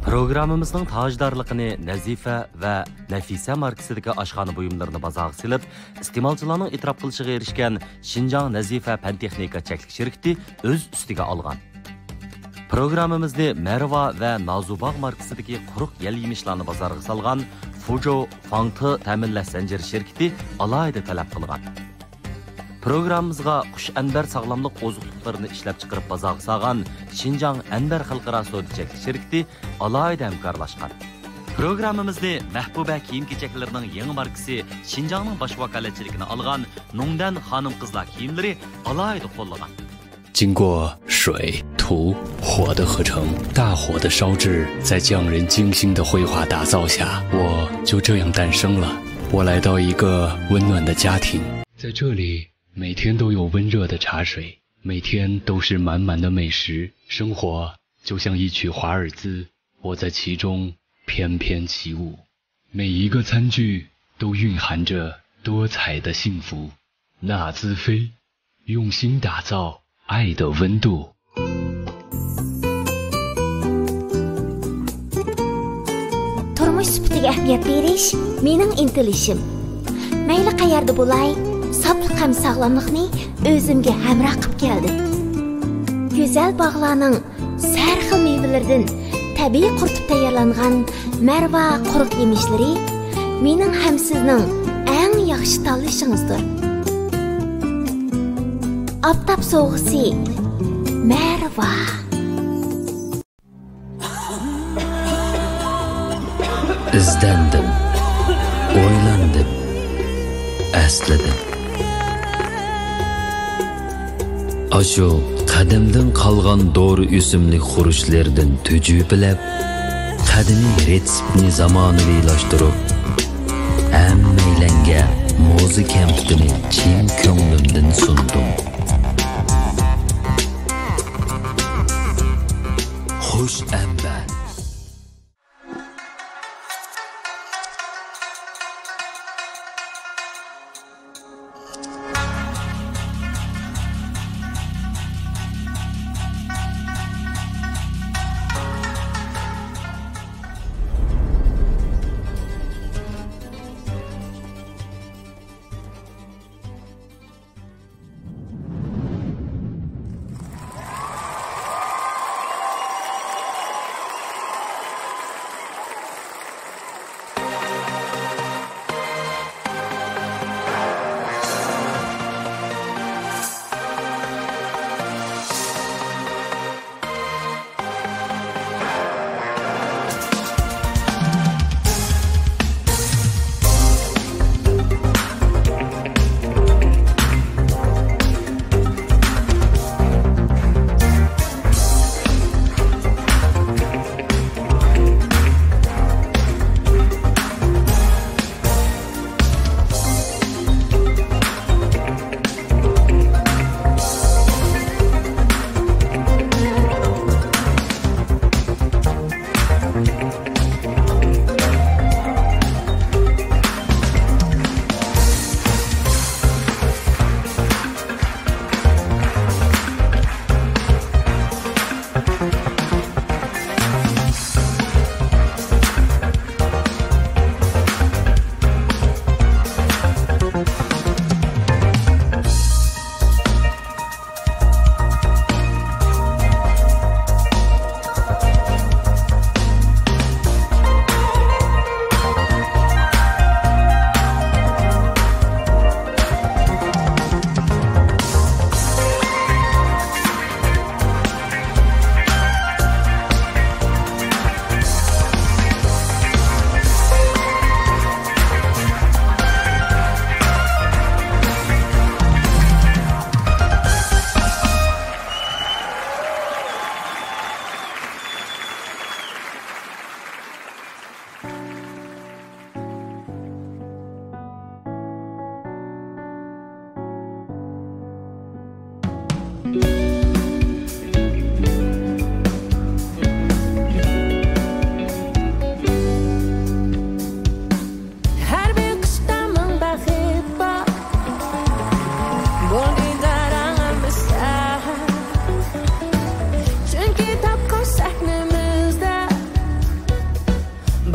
Programımızın tajdorligini Nazifa va Nafisa markasidagi oshxona buyumlarini bozorga silib, iste'molchilarning e'tirof qilishiga erishgan Xinjiang Nazifa fan-texnika cheklik shirkati o'z ustiga olgan. Programmamizni Merva va Nazubaq markasidagi quruq yal-yemishlarni bozorga solgan Fuzhou Fangti ta'minlash zanjiri shirkati alohida talab qilgan. Programmamizga qush anbar sog'lomlik ozuqliklarini ishlab chiqarib bozorga solgan Xinjiang Anbar xalqaro savdo cheklik shirkati alohida hamkorlashgan. Programmamizni Mahbuba kiyim-kechaklarning yangi markasi Xinjiangning bosh vakolatchiligini olgan Nongdan xonim-qizlar kiyimlari alohida qo'llagan. 经过水、土、火的合成，大火的烧制，在匠人精心的绘画打造下，我就这样诞生了。我来到一个温暖的家庭，在这里每天都有温热的茶水，每天都是满满的美食，生活就像一曲华尔兹，我在其中翩翩起舞。每一个餐具都蕴含着多彩的幸福。纳兹菲，用心打造爱的温度。 Turmush sifatiga ahamiyat berish mening intilishim. Mayli qayerda bo'lay, sog'lik ham sog'lomlikni o'zimga hamroh qilib keldim. Go'zal bog'larning har xil mevalaridan tabiiy quritib tayyorlangan Merva quruq yemishlari mening ham sizning eng yaxshi tanlashingizdir. Aptab soğusi Merva. İzlendim, oylandım, esledim. Aşu qadimdan qolgan doğru üsümlik xuruşlardan tücübilep, qadimiy retseptni zamonaviylashtirib, hammaylanga mo'zi kamptini chin ko'nglimdan sundum. Xush anbar.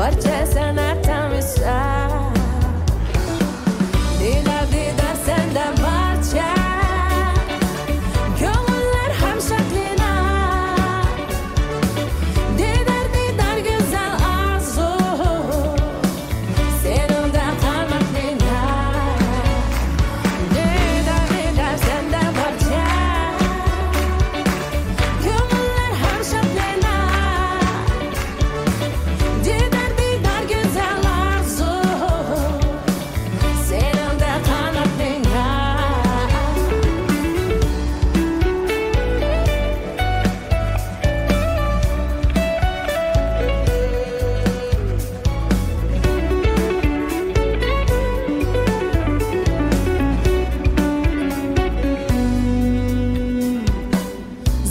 barcha san'atdan misol Didar didar senda barcha ko'ngillar ham shaklinar Didar didar go'zal orzu senimda qanotlinar Didar didar senda barcha ko'ngillar ham shaklinar Didar didar go'zal orzu senimda qanotlinar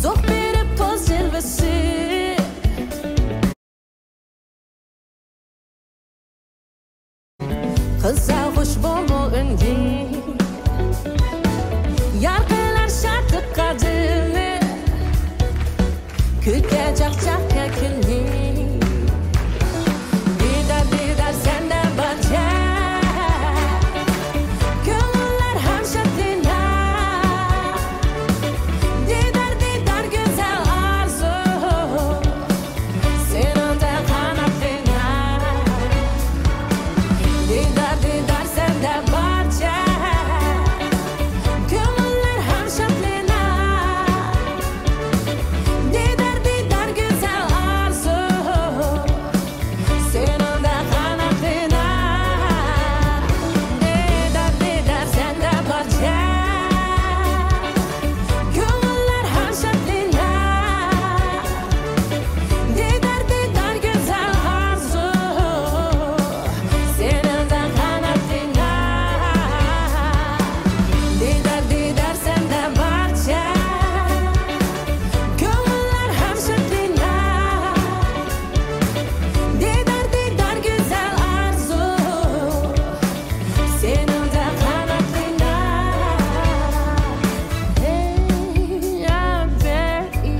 Zo'q berib toz jilvasi Qizal xushbo'y ungi Yarqilar sharti qadrli Ko'kka chaqchaqqa kulli Didar didar senda barcha ko'ngillar ham shaklinar Didar didar go'zal orzu senimda qanotlinar Didar didar senda barcha ko'ngillar ham shaklinar Didar didar go'zal orzu senimda qanotlinar Didar didar senda barcha ko'ngillar ham shaklinar Didar didar go'zal orzu senimda qanotlinar Didar didar senda barcha ko'ngillar ham shaklinar Didar didar go'zal orzu senimda qanotlinar Hey ya baby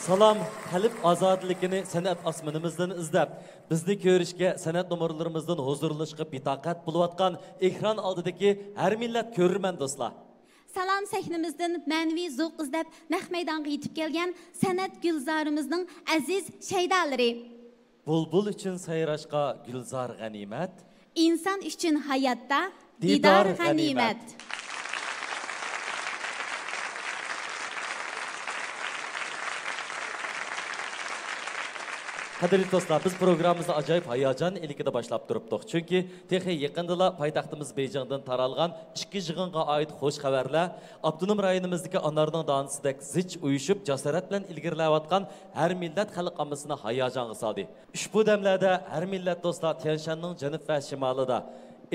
Salam, qalb ozodligini san'at osmonimizdan izlab, bizni ko'rishga, san'at nomerlarimizdan huzurlashga bitaqat bo'layotgan ekran oldidagi har millat ko'rman do'stlar. Salam sahnimizdan ma'naviy zavq izlab naq maydonga yetib kelgan san'at gulzorimizning aziz shaydalari. Bulbul uchun sayrashqa gulzor g'animat, İnsan uchun hayotda Didor didor g'animat. Qadrli do'stlar, biz programmamizni ajoyib hayajon ilikida boshlab turibdik. Chunki texi yaqindala poytaxtimiz Beyjingdan taralgan ikki yig'inga oid xush xabarlar avtonom rayonimizdagi anarning donisidek zich uyushib jasorat bilan ilgarilayotgan har millat xalq ommasini hayajonga soldi. Ushbu damlarda har millat do'stlar Tianshanning janub va shimolida,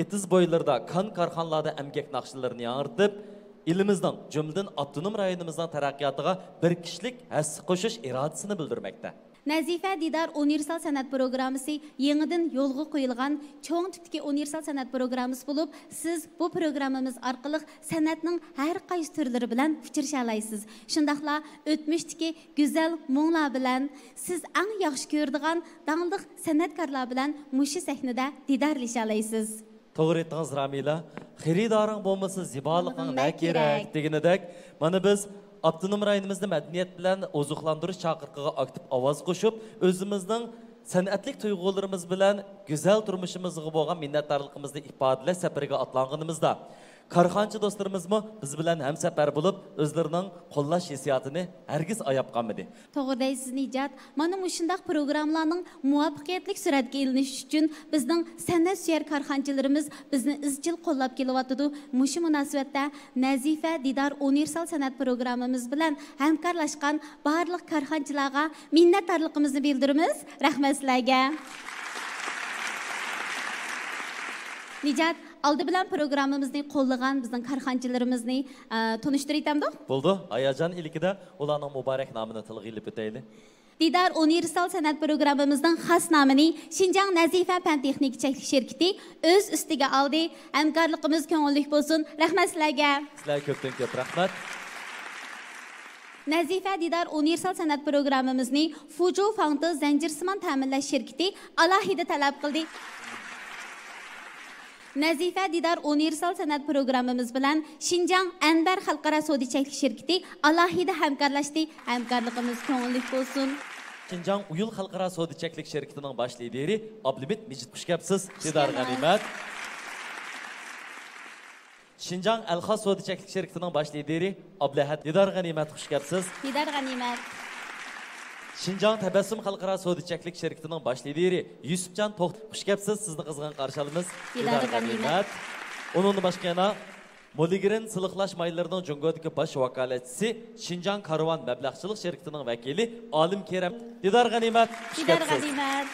Etiz bo'ylarida kan korxonalarda emgak naqshlarini yangritib, ilimizning jumladan avtonom rayonimizning taraqqiyotiga bir kishilik hassa qo'shish irodasini bildirmoqda. Nazifa Didar Universal san'at programmasi yangidan yo'lga qo'yilgan cho'ng tipdagi universal san'at programmasi bo'lib, siz bu programmamiz orqali san'atning har qaysi turlari bilan uchrasha olasiz. Shundaqla o'tmishdagi go'zal mo'nglar bilan siz eng yaxshi ko'radigan dangliq san'atkorlar bilan mushu sahnada didorlasha olasiz. To'g'ri aytdingiz Ramila. Xaridoring bo'lmasa zibolig'ing ne kerak deganidek, mana biz avtonom rayonimizni madaniyat bilan ozuqlantirish chaqiriqiga aktiv ovoz qo'shib, o'zimizning san'atlik tuyg'ularimiz bilan go'zal turmushimizga bo'lgan minnatdorligimizni ifodalash safariga otlanganimizda korxonchi do'stlarimizmi biz bilan hamsafar bo'lib, o'zlarining qo'llash hissiyotini hargiz ayab qolmadi. To'g'ri deysiz Nijat. Mana shunday programmalarning muvaffaqiyatli suratga ilinishi uchun bizning san'at suyar korxonchilarimiz bizni izchil qo'llab kelyapti. Mushu munosabatda Nazifa Didar Universal san'at programmamiz bilan hamkorlashgan barliq korxonchilarga minnatdorligimizni bildiramiz. Rahmat sizlarga. Nijat, aldı bilan programmamizni qo'llagan bizning korxonchilarimizni tanishtirib o'tamdik. Bo'ldi. Hayajon ilikida ularning muborak nomini tilga ilib o'taylik. Didar Universal Sanat programımızdan xas namını Şinjan Nazife Fen Texnik Çeklik Şirketi öz üstüge aldı. Həmkarlığımız köngüllük bolsun. Rəhmət sizlərə. Sizlar köpten köp rahmat. Nazife Didar Universal Sanat programımızını Fuju Fangtı Zincirsiman Təminləş Şirketi alohida talab qildi. Nazife Didar Universal Sanat programımız bilan Şinjan Anbar Xalqaro Savdo Çeklik Şirketi alohida hamkorlashdi. Hamkorligimiz ko'ngillik bo'lsin. Şinjan Uyul Xalqaro Savdo Çeklik Şirketining bosh lideri Ablimit Mijit xush kelibsiz. Didar G'animat. Şinjan Alxas Savdo Çeklik Şirketining bosh lideri Ablahat Didar G'animat xush kelibsiz. Didar G'animat. Şinjan Tabassum Xalqaro Savdo Çeklik Şirketining bosh lideri Yusufjon To'xt xush kelibsiz. Sizni qizg'in qarshi olamiz. Didar G'animat. Onun başqa yana Moligirin sılıqlaş maylarının Jungodagi baş vakalatchisi Şinjan Karvan Mablag'chilik Şirketining vakili Olim Kerem Didar G'animat. Didar G'animat.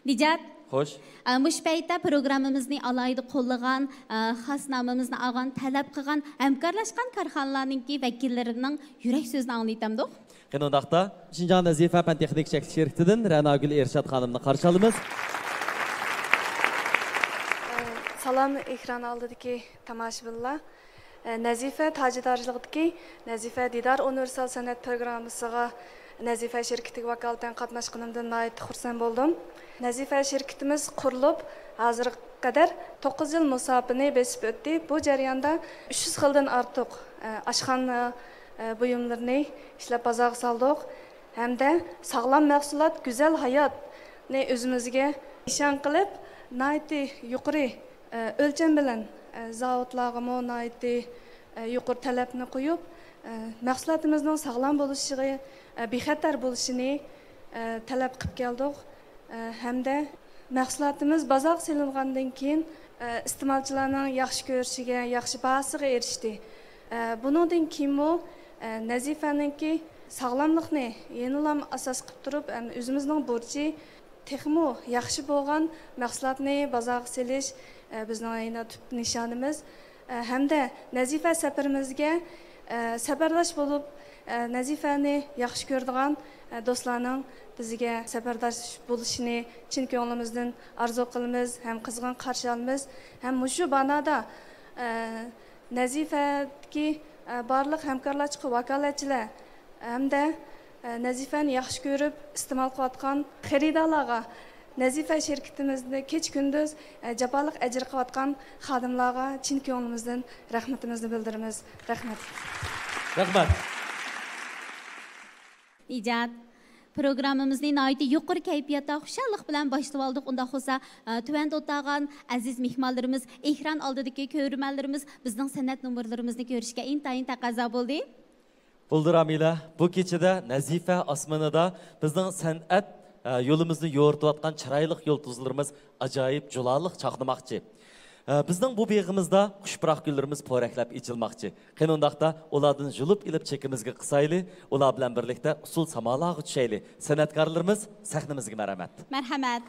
Dijat. Xo'sh. Mush paytda programmamizni alayda qo'llagan, xas nomimizni olgan, talab qilgan, hamkorlashgan korxonalarning vakillarining yurak so'zini anglaytamdik. Qanundaqda Şinjan Nazife Fen Texnik Çeklik Şirketi'nin Ranagül Erşad xonimni qarshi olamiz. Salam ekran aldidagi tomoshabinlar. Nazife tajidarchiligidagi Nazife Didar Universal Sanat programmasiga Nazife şirketiga vakolatan qatnashganimdan nihoyat xursand bo'ldim. Nazife şirketimiz qurilib, hozirga qadar 9 yil musofani besib o'tdi. Bu jarayonda 300 xildan ortiq oshxona buyumlarini ishlab bozorga soldik. Hamda sog'lom mahsulot, go'zal hayotni o'zimizga nishon qilib, nihoyat yuqori o'lcham bilan zavodlarga nihoyat yuqori talabni qo'yib, mahsulotimizning sog'lom bo'lishiga, bexatar bo'lishini talab qilib keldik. Hamda mahsulotimiz bozorga solingandan keyin iste'molchilarning yaxshi ko'rishiga, yaxshi bahosiga erishdi. Buningdan keyin Nazifaninki sog'lomlikni yenilam asos qilib turib, o'zimizning burchi texmo yaxshi bo'lgan mahsulotni bozorga solish bizning tub nishonimiz. Hamda Nazifa safarimizga safardosh bo'lib, Nazifani yaxshi ko'radigan do'stlarning bizga safardosh bo'lishini chin ko'nglimizdan arzu qilamiz, ham qizg'in qarshi olamiz. Ham shu banada Nazifadagi barliq hamkorlarchi vakolatchilar hamda Nazifani yaxshi ko'rib iste'mol qilayotgan xaridorlarga, Nazifa şirketimizni kech kunduz jaboliq ajr qilayotgan xodimlarga chin ko'nglimizdan rahmatimizni bildiramiz. Rahmat. Rahmat. İcat. Programmamizni nihoyat yuqori kayfiyatda xushalik bilan boshlab oldik. Unda bo'lsa, tuvanda o'tirgan aziz mehmonlarimiz, ekran oldidagi ko'rmanlarimiz bizning san'at nomerlarimizni ko'rishga intayin taqozo bo'ldi. Bulduramila, bu kechada Nazifa osmonida bizning san'at yo'limizni yo'ritayotgan chiroyli yulduzlarimiz ajoyib juloliq chaqnamoqchi. Bizning bu beg'imizda xushbiroq gullarimiz po'raklab ichilmoqchi. Qanundaqda ulardan julib ilib chekimizga qisayli, ular bilan birlikda usul samolag'i tushayli. San'atkorlarimiz sahnamizga marhamat. Marhamat.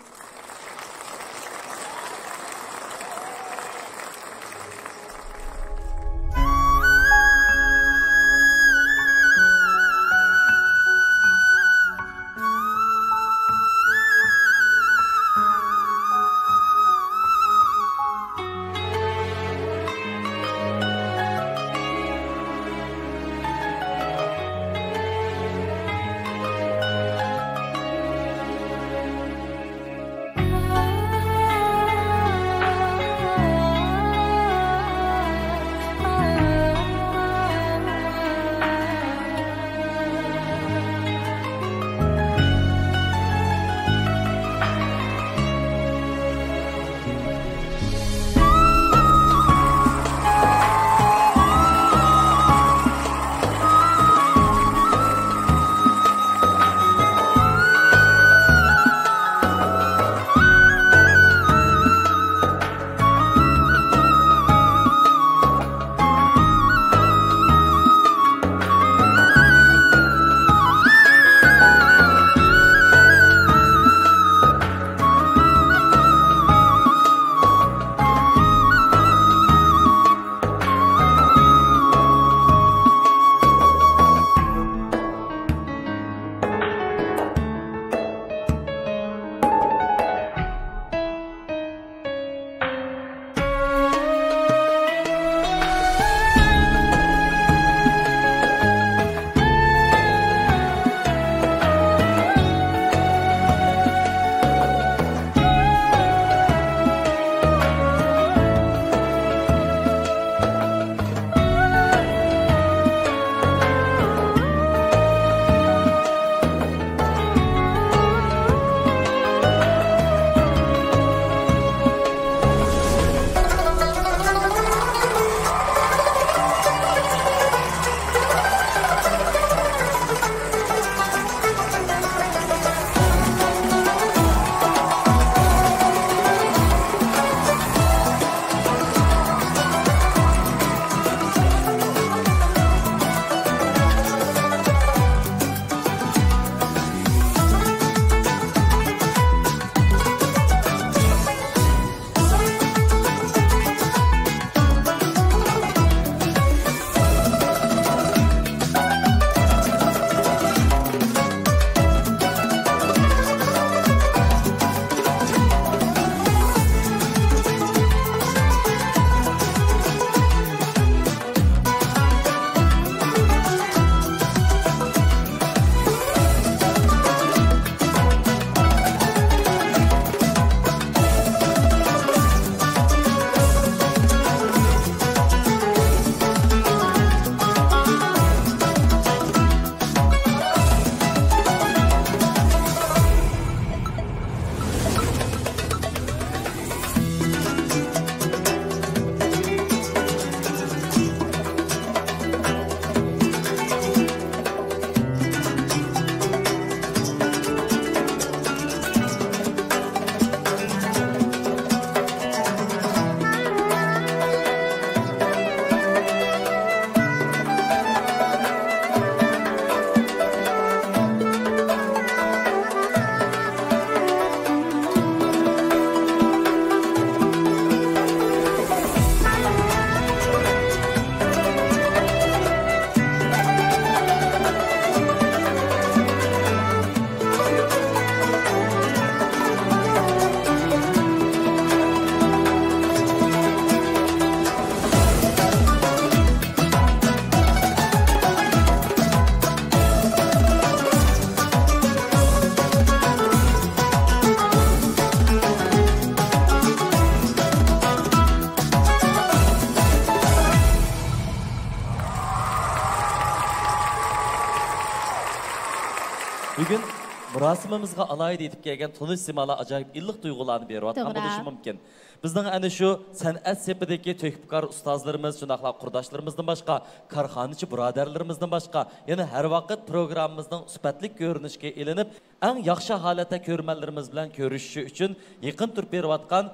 murosimimizga alayda etib kelgan tunish simala ajoyib illiq tuyg'ularni berayotgan bo'lishi mumkin. Bizning ana shu san'at sepidagi töhbkor ustozlarimiz, shunaqla qurdoshlarimizdan boshqa, korxonachi birodarlarimizdan boshqa, yana har vaqt programmamizning sifatli ko'rinishga ilinib, eng yaxshi holatda ko'rmanlarimiz bilan ko'rishish uchun yaqin turib berayotgan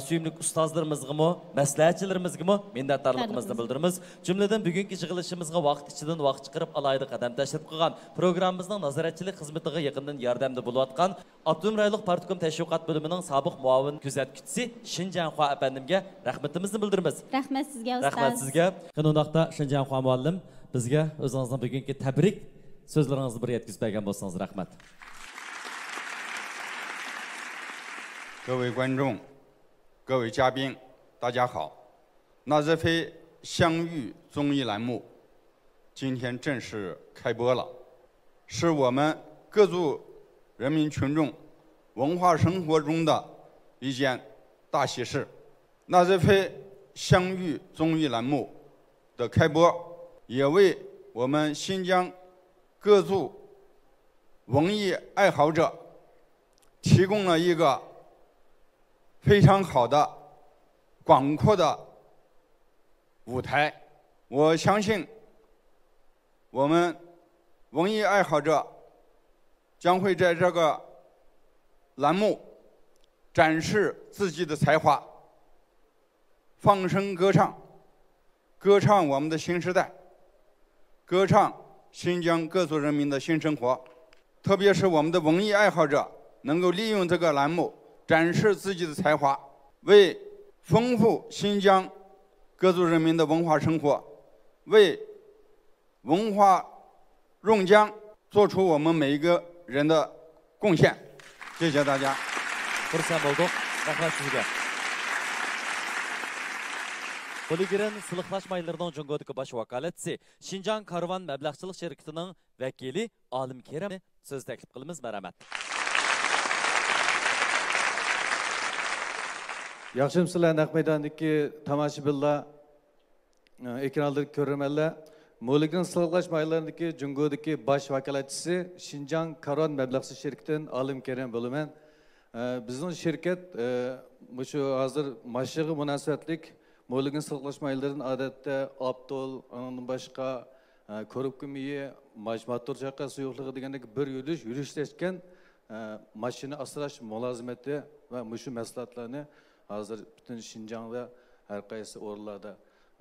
suyumlik ustozlarimizga, maslahatchilarimizga minnatdorligimizni bildiramiz. Jumladan bugungi yig'ilishimizga vaqt ichidan vaqt chiqarib alayda qadam tashrif qilgan programmamizning nazoratchilik xizmatiga yaqindan yordamda bo'layotgan Abdunum rayonlik partkom tashviqot bo'limining sobiq muavin kuzatuvchisi Shinjanxo apandimga rahmatimizni bildiramiz. Rahmat sizga ustoz. Rahmat sizga. Qandoqda Shinjanxo muallim bizga o'zingizning bugungi tabrik so'zlaringizni bir yetkazib bergan bo'lsangiz rahmat. 各位观众 各位嘉宾，大家好！纳日飞相遇综艺栏目今天正式开播了，是我们各族人民群众文化生活中的一件大喜事。纳日飞相遇综艺栏目的开播，也为我们新疆各族文艺爱好者提供了一个 非常好的、广阔的舞台，我相信我们文艺爱好者将会在这个栏目展示自己的才华，放声歌唱，歌唱我们的新时代，歌唱新疆各族人民的新生活。特别是我们的文艺爱好者能够利用这个栏目 展示自己的才华，为丰富新疆各族人民的文化生活，为文化润疆做出我们每一个人的贡献。谢谢大家。 Poligiren Sılıqlaşmaylarının Cungodaki baş vakaletçisi Şinjan Karvan Məbləğçilik şirkətinin vəkili Alim Kerem'i söz təklif qılımız mərəmət. Yaxshim sizlar naq maydondagi tomoshabinlar, ekranlarda ko'rganlar, Mo'ligin Sılıqlaşmaylarındagi Jungodagi bosh vakolatchisi Shinjan Karvan Məbləğçilik şirkətining Alim Kerem bo'laman. Bizning shirkat shu hozir mashig'i munosabatlik Mo'ligin Sılıqlaşmaylarning odatda Abdul, undan boshqa ko'rib kumiyi, majmotor chaqa suyuqligi degandek bir yurishgan mashina asrash mulozimati va shu mahsulotlarni hozir butun Shinjongda har qaysi o'rinlarda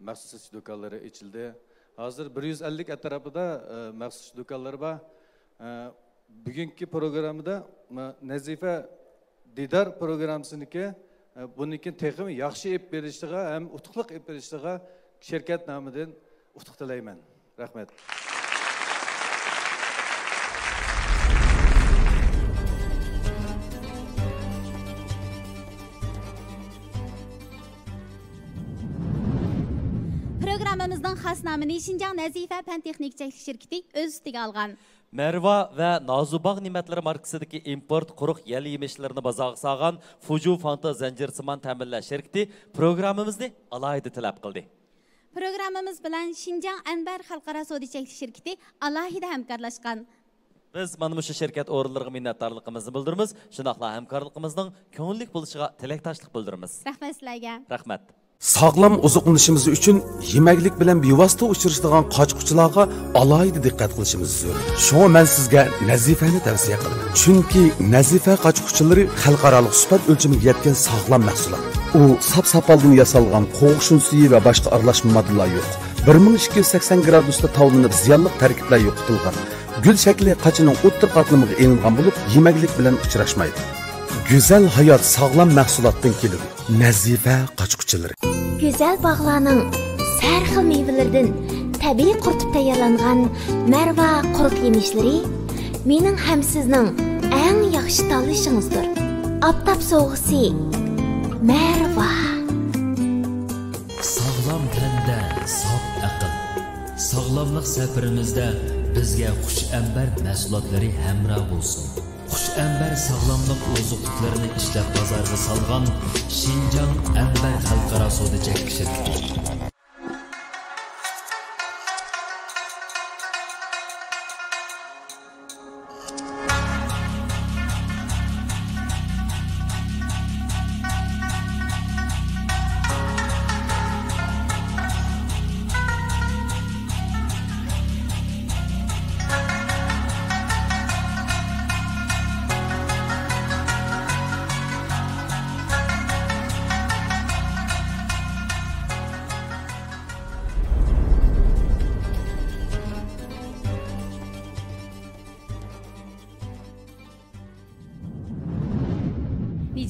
maxsus do'konlari ochildi. Hozir 150 atrofida maxsus do'konlar bor. Bugungi programmada Nazifa Didar programmasiniki buniki texim yaxshi ep berishiga ham utuqliq ep berishiga shirkat nomidan utuq tilayman. Rahmat. Programmamızdan xas namını Şinjan Nazifa Fen Texnik Çeklik Şirketi öz üstüge algan. Merva ve Nazubağ nimetleri markasidagi import quruq yel yemişlerini bazağı sağan Fuju Fanta Zencirsiman Təminləş şirketi programmamizni alayda tilab qildi. Programmamız bilan Şinjan Anbar Xalqaro Savdo Çeklik Şirketi alayda hamkorlashgan. Biz mana shu shirkat o'rinlariga minnatdorligimizni bildiramiz. Shunaqla hamkorligimizning ko'ngillik bo'lishiga tilakdoshlik bildiramiz. Rahmat sizlarga. Rahmat. Sağlam ozuqlanishimiz uchun yemaklik bilan bevosita uchrashadigan qochquchilarga alohida diqqat qilishimiz zarur. Shunga men sizga Nazifani tavsiya qilaman. Chunki Nazifa qochquchilari xalqaro sifat o'lchamiga yetgan sog'lom mahsulot. U sap-sapaldan yasalgan qo'g'ishin suyi va boshqa aralashma moddalar yo'q. 1280 gradusda tavlanib ziyonli tarkiblar yo'qitilgan. Gül shakli qachining o'ttir qatlamiga elingan bo'lib, yemaklik bilan uchrashmaydi. Güzel hayat sağlam mahsulotdan keladi. Nazifa qochquchilari. Güzel bağlarning har xil mevalardan tabiiy quritib tayyorlangan marva quruq yemishlari mening ham sizning eng yaxshi tanlashingizdir. Aptab soğusi marva. Sağlam tanda saf aql. Sağlamlik safarimizda bizga xush ambar mahsulotlari hamroh bo'lsin. Xush ambar sağlamlik ozuqliklarini ishlab bozorga solgan Shinjan Ambar Xalqaro savdo cheklik shirkati.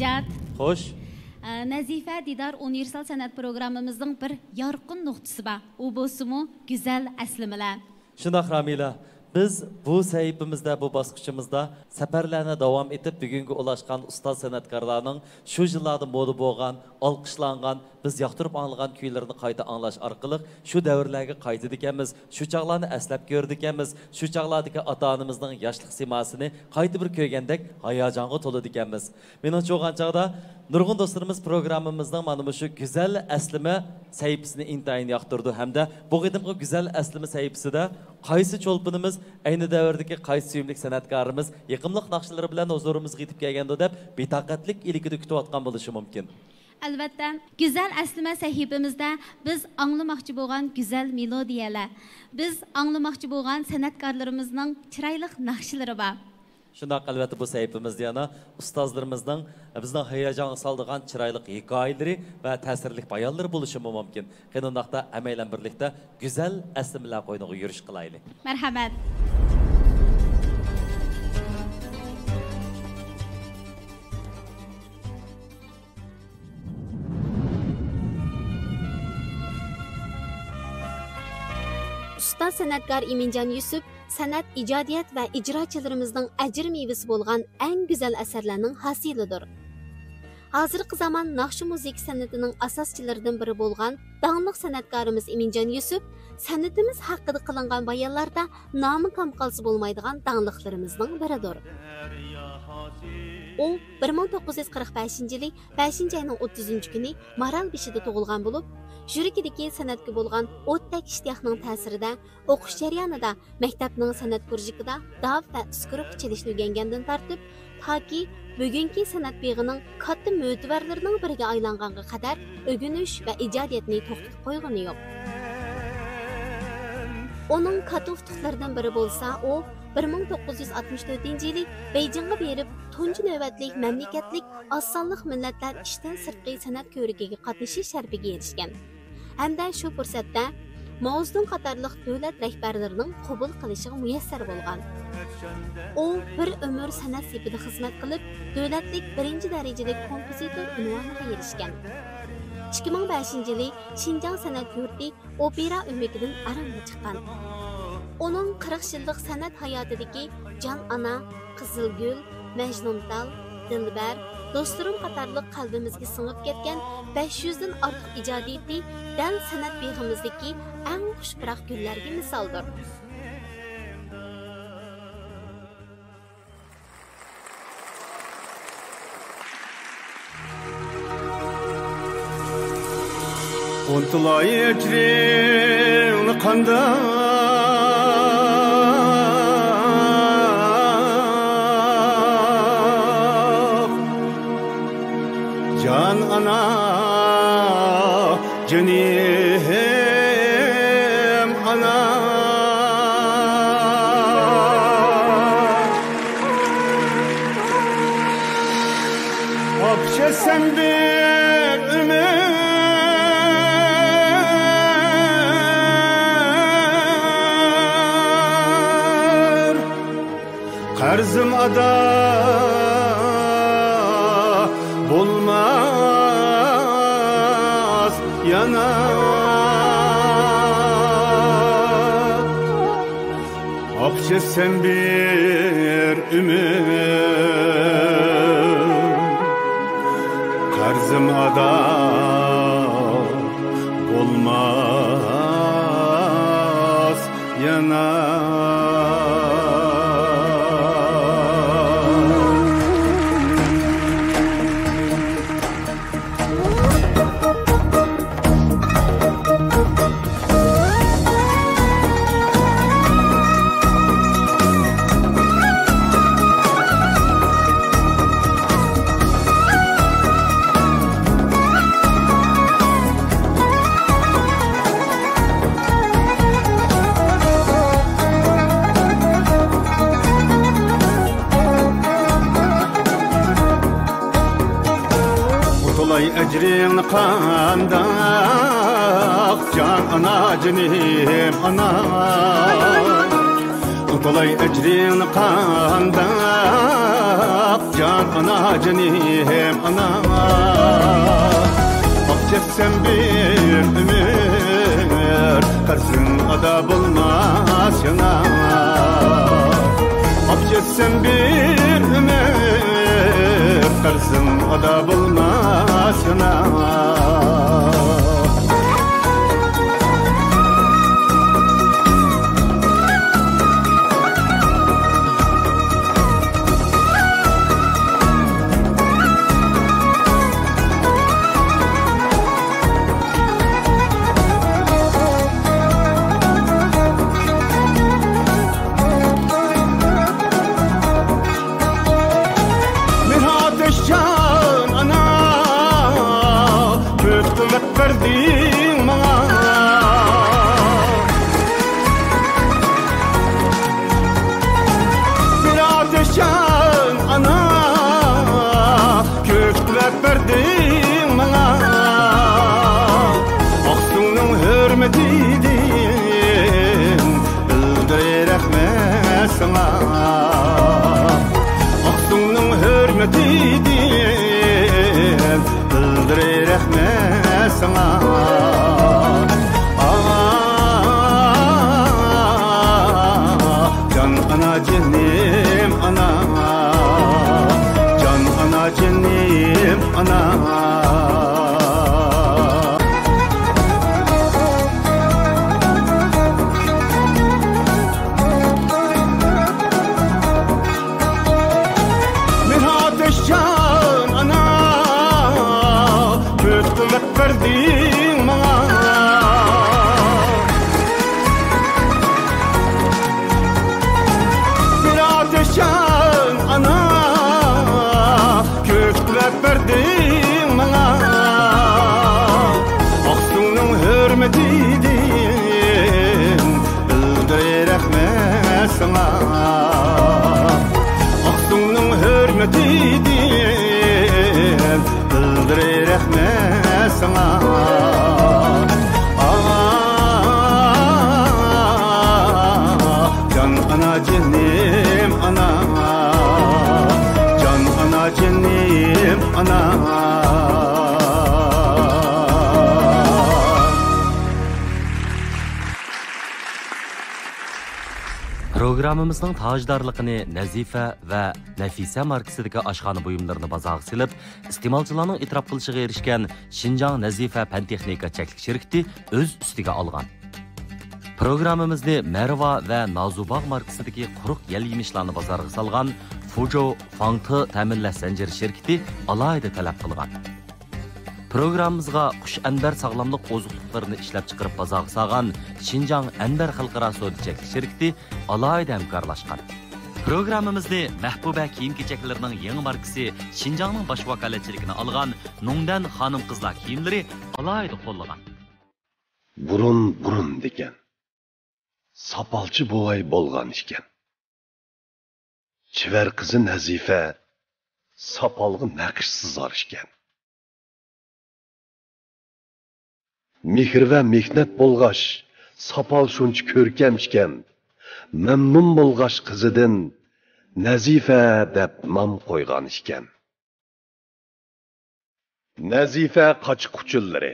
Nejat. Xo'sh. Nazifa Didar universal san'at programmamizning bir yorqin nuqtasi bor. U bo'lsa-mu go'zal aslimalar. Shundoq Ramila, biz bu sahifamizda, bu bosqichimizda safarlarni davom etib bugunga ulaşgan ustoz san'atkorlarning shu yillarda moda bo'lgan, olqishlangan, biz yoqtirib anglagan kuylarini qayta anglash orqali shu davrlarga qaytdik ekanmiz, shu chaqlarni eslab ko'rdik ekanmiz, shu chaqlardagi ota-onamizning yoshlik simasini qayta bir ko'rgandek hayajonga to'ldik ekanmiz. Mening cho'g'an chaqda nurg'un do'stlarimiz programmamizning mana shu go'zal aslima sahifasini intayin yoqtirdi hamda bu qadimgi go'zal aslima sahifasida qaysi cho'lpinimiz ayni davrdagi qaysi suyumlik san'atkorimiz yiqimliq naqshlari bilan huzurimizga yetib kelganda deb betaqatlik ilikida kutayotgan bo'lishi mumkin. Albatta, güzel aslima sahifamizda biz anglamoqchi bo'lgan güzel melodiyalar, biz anglamoqchi bo'lgan san'atkorlarimizning chiroyli naqshlari bor. Shundoq albatta bu sahifamizda yana ustozlarimizning bizning hayajon soldigan chiroyli hikoyalari va ta'sirli bayonlar bo'lishi mumkin. Qandoqda amaylan birlikda güzel aslimalar qo'yniga yurish qilaylik. Marhamat. Ustoz san'atkor Eminjon Yusuf san'at ijodiyat va ijrochilarimizning ajr mevasi bo'lgan eng go'zal asarlarning hasilidir. Hozirgi zamon naqshi musiqa san'atining asoschilaridan biri bo'lgan danglik san'atkorimiz Eminjon Yusuf san'atimiz haqida qilingan bayonlarda nomi kam qolsa bo'lmaydigan dangliklarimizning biridir. U 1945-yili 5-oyning 30-kuni Maralbeshida tug'ilgan bo'lib, yuragidagi san'atga bo'lgan o'tdak ishtiyaqning ta'sirida o'qish jarayonida maktabning san'at kurjikida dav va uskuruq chalishni o'rgangandan tortib, toki bugungi san'at beg'ining katta mo'tivarlarining biriga aylanganga qadar o'rganish va ijodiyatni to'xtatib qo'ygani yo'q. Onun katta utuqlaridan biri bo'lsa, u 1964-yili Beyjingga berib, tunji navbatlik mamlakatlik osonliq millatlar ishdan sirtqi san'at ko'rigiga qatnashish sharfiga erishgan. Hamda shu fursatda Maozdun qatorliq davlat rahbarlarining qabul qilishiga muyassar bo'lgan. U bir umr san'at safida xizmat qilib, davlatlik 1-darajalik kompozitor unvoniga erishgan. 2005-yili Xinjiang san'at yurti opera o'makidan aramga chiqqan. Onun 40 yıllık sanat hayatidagi Can Ana, Qizilgul, Majnuntal, Dilbar, Dostlarım qatorliq qalbimizga singib ketgan 500 dan ortiq ijodiyati dan sanat beg'imizdagi eng xushbiroq gullarga misoldir. Untulay ecrin qanda Can ana canım ana Akşe sen bir ömür Karzım ada bulmaz yana Akşe sen bir ümür Karzım ada bulmaz yana Ecrin qandaq can ana canım ana Kolay ecrin qandaq can anacınım ana. Akçetsem bir ömür karşında bulmaz yana. Akçetsem bir ömür karşında bulmaz yana. Verdin bana bir ateşen ana köklep verdin bana Aksu'nun hürmetiydin bildirir rahmet sana Aksu'nun hürmetiydin bildirir rahmet sana Can anacığım ana Can anacığım ana Bir ateşcan ana köklep verdin bana Bir ateşcan ana köklep verdin bana Aksu'nun hürmetiydin bildirir rahmet sana Aksu'nun hürmetiydin bildirir rahmet sana Can anacığım ana Can anacığım ana Programımızın tajdarlıqını Nazife ve Nafisa markasidagi oshxona buyumlarini bozorga silib, iste'molchilarning e'tirof qilishiga erishgan Xinjiang Nazifa Pan-texnika cheklik shirkati o'z ustiga olgan. Programmamizni Merva ve Nazubag markasidagi quruq yal-yemishlarni bozorga solgan Fuzhou Fangti ta'minlash zanjiri shirkati alohida talab qilgan. Programmamizga qush anbar sog'lomlik ozuqliklarini ishlab chiqarib bozorga solgan Xinjiang Anbar xalqaro savdo cheklik shirkati alohida hamkorlashgan. Programmamizni Mahbuba kiyim-kechaklarining yangi markasi Xinjiangning bosh vakolatchiligini olgan Nongdan xonim-qizlar kiyimlari alohida qo'llagan. Burun degan. Sapalchi bo'vay bo'lgan ekan. Chivar qizi Nazifa sapalg'i naqshsiz arishgan. Mehr va mehnat bo'lg'ash, sapal shuncha ko'rkamishkan. Mamnun bo'lg'ash qizidan Nazifa deb nom qo'ygan ekan. Nazifa qochiquchillari.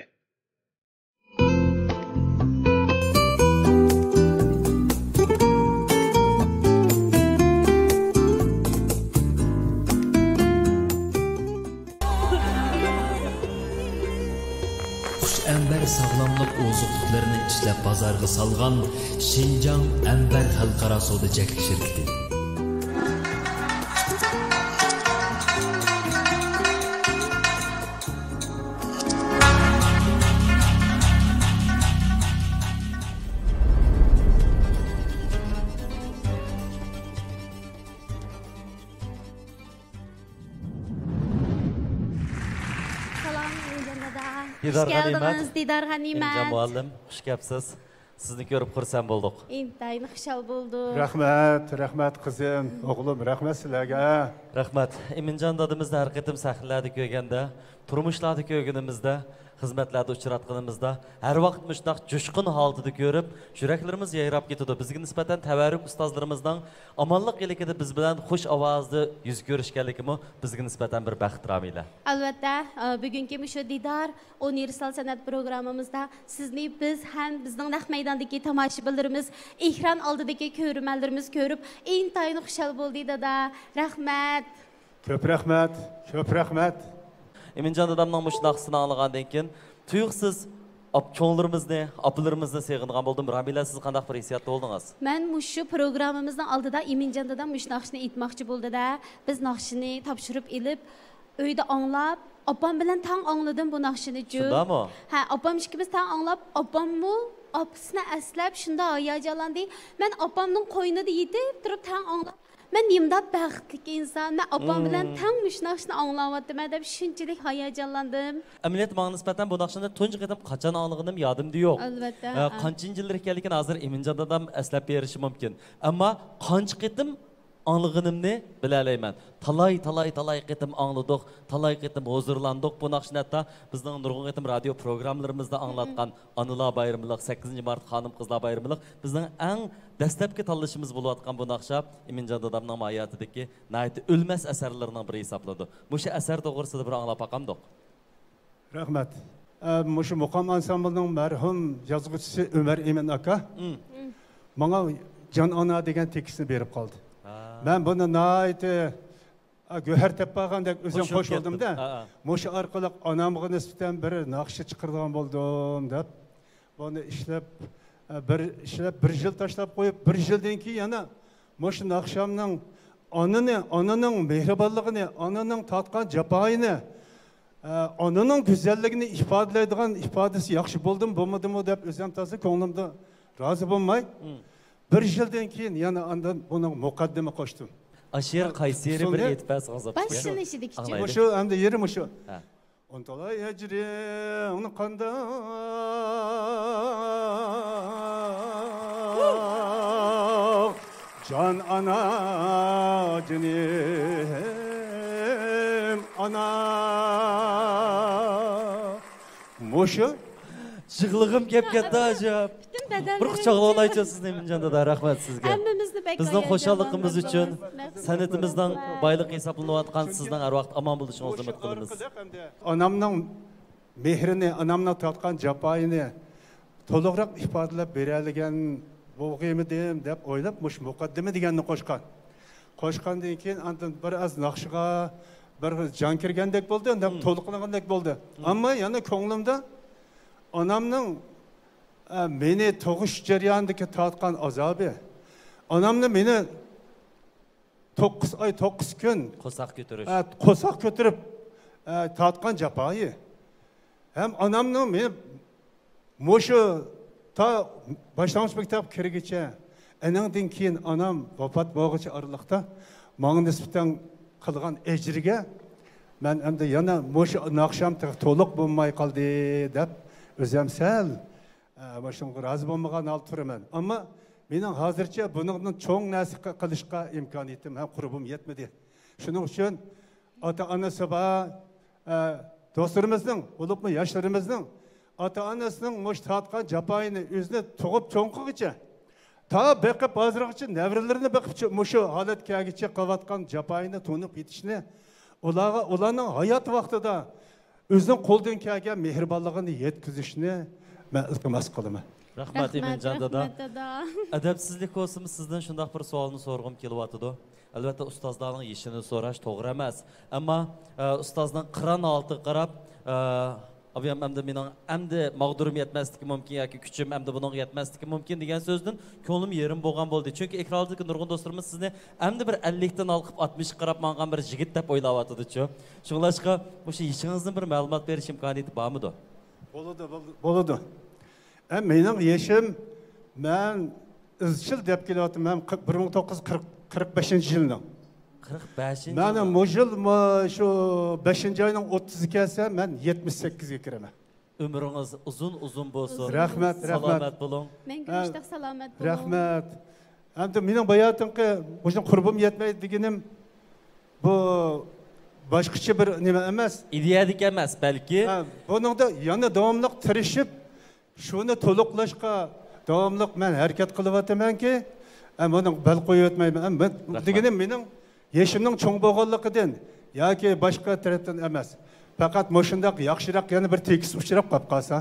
Amber sağlamlık ozuqliklarini ishlab bozorga solgan Xinjiang Amber xalqaro savdo cheklik shirkati. Didar geldiniz Didar Ganimat. İnce muallim, hoş geldiniz. Sizni görüp xursand bulduk. İntayın xuşal bulduk. Rahmat kızım, oğlum rahmet sizlarga. Rahmat. Emincan dadımızda her qitim sahnelerde köygende, turmuşlarda köygünümüzde xizmatlarda uchratganimizda har vaqt mushtaq jo'shqin holatida ko'rib, yuraklarimiz yayrab ketadi. Bizga nisbatan tabarruk ustozlarimizning amonlik ilikida biz bilan xush ovozda yuz ko'rishganligimi bizga nisbatan bir baxt ramila. Albatta, bugungi shu Didar universal san'at programmamizda sizni biz ham bizning naq maydondagi tomoshabinlarimiz, ekran oldidagi ko'rmanlarimiz ko'rib, intayin xushal bo'ldi dada. Rahmat. Ko'p rahmat, ko'p rahmat. Eminjon dadamning mushtaqsini anglagandan keyin tuyuqsiz cho'nglarimizni, apalarimizni seg'ingan bo'ldim. Ramila, siz qanday bir hissiyatda bo'ldingiz? Men shu programmamizning oldida Eminjon dadam mush naqshni aytmoqchi bo'ldi-da, biz naqshini topshirib elib, uyda anglab, opam bilan tang angladim bu naqshini. Shundami? Ha, opam ikkimiz tang anglab, opammu opasini aslab shunda hayajonlandi. Men opamning qo'ynida yetib turib tang anglab, men nimda baxtli inson, men opam bilan tang mush naqshni anglayapman deb shunchalik hayajonlandim. Amaliyot menga nisbatan bu naqshni tunji qidim qachon anglaganim yodimda yo'q. Albatta. Qanchinchi yillar ekanligini hozir Eminjon dadam eslab berishi mumkin. Ammo qancha qitim anlaganimni bilalayman. Talay qitim angladik, talay qitim huzurlandik. Bu naqshni hatto bizning nurg'un qitim radio programmalarimizda anglatgan Anılar bayramlıq, 8 mart xonim qizlar bayramlıq bizning eng dastlabki tanlashimiz bo'layotgan bu naqsha Eminjon dadamning hayotidagi nayt o'lmas asarlarining biri hisoblanadi. Bu shu asar to'g'risida bir anglab baqamdik. Rahmat. Mushu muqam ansamblining marhum yozuvchisi Ömer Emin aka menga Jon ona degan tekstni berib qoldi. Ben bunu naiti göher tepağandek özüm hoş oldum da. Mushu orqali onamga nisbatan bir naqshi chiqargan bo'ldim deb. Bunu ishlab bir yil tashlab qo'yib, bir yildan keyin yana mushu naqshamning onaning mehribonligini, onaning tatgan jafoyini, onaning go'zalligini ifodalaydigan ifodasi yaxshi bo'ldimi, bo'lmadimi deb o'zim toza ko'nglimda rozi bo'lmay, bir yildan keyin yana ondan buning muqaddima qo'shdim. Ashir Qayseri bir etpas g'azab. Başını işidikçi. Mushu hamda yerim mushu. Ontalay ecri onu qanda Can ana canim ana Mushu Şıqlığım kep ketdi ajab. Bir quchoqlab olaychi sizni Eminjon dada, rahmat sizga. Hammamizni beklaydi. Bizning xo'shalligimiz uchun, san'atimizning boyliq hisoblanayotgan sizning har vaqt omon bo'lishingizni umid qilamiz. Onamning mehrini, onamning tatgan jafoyini to'liqroq ifodalab beradigan bo'lg'imidim deb o'ylab, mush muqaddima deganni qo'shgan. Qo'shgandan keyin andan bir az naqshiga bir jon kirgandek bo'ldi, unda to'liqlagandek bo'ldi. Ammo yana ko'nglimda onamning meni tug'ish jarayonidagi tatgan azobi, onamni meni 9 oy 9 kun qo'saq ko'tirib tatgan jafoyi. Hem onamning meni mushu ta boshlang'ich maktab kirgicha, anandan keyin onam vafot bo'lguncha oraliqda menga nisbatan qilgan ejriga men endi yana mushu naqsham to'liq bo'lmay qoldi deb o'zim sal boshimga rozi bo'lmagan olib turaman. Ammo mening hozircha buningni cho'ng narsa qilishga imkoniyatim ham qurbim yetmadi. Shuning uchun ota-onasi bor do'stlarimizning, bo'libmi yoshlarimizning ota-onasining mush tatgan jafoyini o'zini tug'ib cho'nqigicha ta beqib hozirgacha navralarini beqib mushu holatgacha qilayotgan jafoyini to'nib yetishni ularning hayot vaqtida o'zining qo'ldan kelgan mehribonligini yetkazishni men iltimos qilaman. Rahmat Eminjon dada. Adabsizlik bo'lsin, sizdan shunday bir savolni so'rag'im kelyapti. Albatta ustozlarning ishini so'rash to'g'ri emas, ammo ustozning qiron olti qarab Abiyam endi mening endi mag'durim yetmasligi mumkin yoki kuchim endi buning yetmasligi mumkin degan so'zdan ko'nglim yerim bo'lgan bo'ldi. Chunki ekrandagi nurg'un do'stlarimiz sizni endi bir 50 dan olqib 60 qarab mangan bir yigit deb o'ylayotdi-chu. Shunlashqa o'sha yishingizdan bir ma'lumot berish imkoniyati bormi-di? Bo'ladi. Mening yeshim men izchil deb kelyapman 1945-yilning. 45. Mana bu yil shu 5-oyning 30 kelsa men 78 ga kiraman. Ömrünüz uzun bo'lsin. Rahmat. Salomat bo'ling. Men ko'rishda salomat bo'ling. Rahmat. Endi mening bayotimga o'sha qurbim yetmaydi deganim bu boshqacha bir nima emas. İdeyadik emas balki. Buningda yana davomli tirishib, shuni to'liqlashga davomli men harakat qilyapmanki, buning bal qo'yib o'tmayman. Deganim mening yeshimning cho'ng bo'lganligidan yoki boshqa tarafdan emas. Faqat moshundaq yaxshiroq yana bir tekis uchrab qolib qolsa.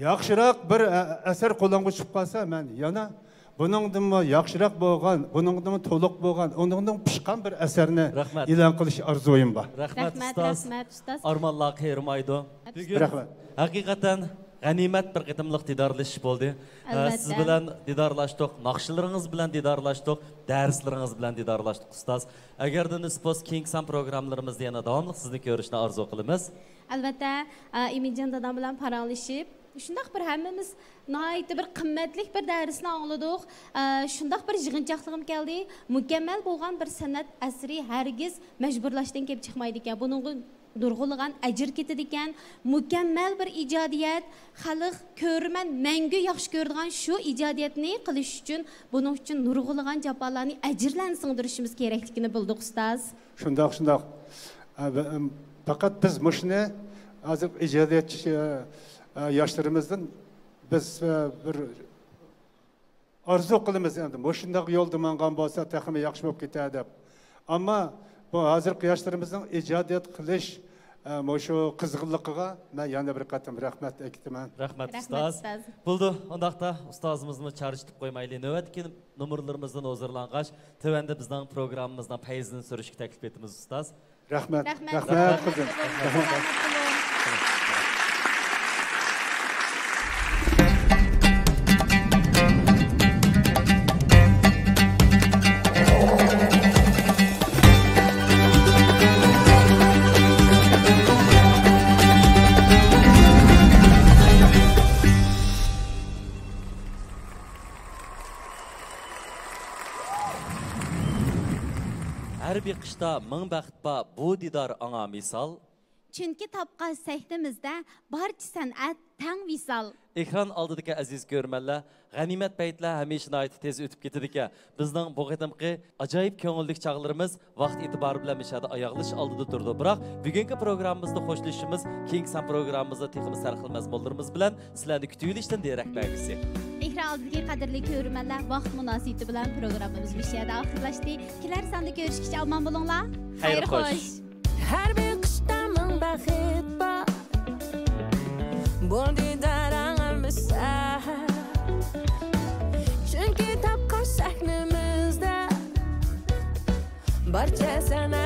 Yaxshiroq bir asar qo'lga tushib qolsa, men yana buningdan yaxshiroq bo'lgan, buningdan to'liq bo'lgan, uningdan pishgan bir asarni e'lon qilish orzuim bor. Rahmat ustoz. Armonlar qiyirmaydi. Rahmat. Haqiqatan g'animat bir qitimliq didorlashish bo'ldi. Siz bilan didorlashdik, naqshlaringiz bilan didorlashdik, darslaringiz bilan didorlashdik ustoz. Agarda nisbos Kingsam programmalarimizni yana davomli sizni ko'rishni orzu qilamiz. Albatta, Imijin dadam bilan paranglashib, shundaq bir hammamiz nihoyatda bir qimmatlik bir darsni angladik. Shundaq bir yig'inchoqligim keldi. Mukammal bo'lgan bir san'at asri hargiz majburlashdan kelib chiqmaydi ekan. Buning nurg'ulg'an ajr ketadi ekan. Mukammal bir ijodiyat, xalq ko'rman mangu yaxshi ko'radigan shu ijodiyatni qilish uchun buning uchun nurg'ulg'an jafolarni ajrlan singdirishimiz kerakligini bildik ustoz. Shundoq. Faqat biz mushni hozir ijodiyatchi yoshlarimizdan biz bir orzu qilamiz endi mushundaq yo'lda mangan bo'lsa taxmi yaxshi bo'lib ketadi deb. Ammo bu hozirgi yoshlarimizning ijodiyat qilish shu qizg'inligiga men yana bir qatim rahmat aytaman. Rahmat ustoz. Bo'ldi, undaqda ustozimizni charjitib qo'ymaylik. Navbatdagi nomerlarimizdan hozirlangach, tövəndə bizning programmamizdan fayzini so'rashga taklif etamiz ustoz. Rahmat qizim. Her bir qishda ming baxt bor, bu didor anga misol. Chunki topgan sahnamizda barcha san'at tang visol. Ekran oldidagi aziz ko'rmanlar, g'animat paytlar hamisha nihoyat tez o'tib ketadi ekan. Bizning bu qitimqi ajoyib ko'ngillik chog'larimiz vaqt e'tibori bilan mishada oyoqlash oldida turdi. Biroq bugungi programmamizda xo'shlashishimiz Kingsam programmamizda teximiz sarxil mazmunlarimiz bilan sizlarni kutib derak belgisi. Ekran oldidagi qadrli ko'rmanlar, vaqt munosabati bilan programmamiz mishada oxirlashdi. Kelar sonda ko'rishguncha omon bo'linglar. Xayr xo'sh. Har bir qishda ming baxt bor. Bu didaranga misal. Chunki topqan sahnamizda barcha sana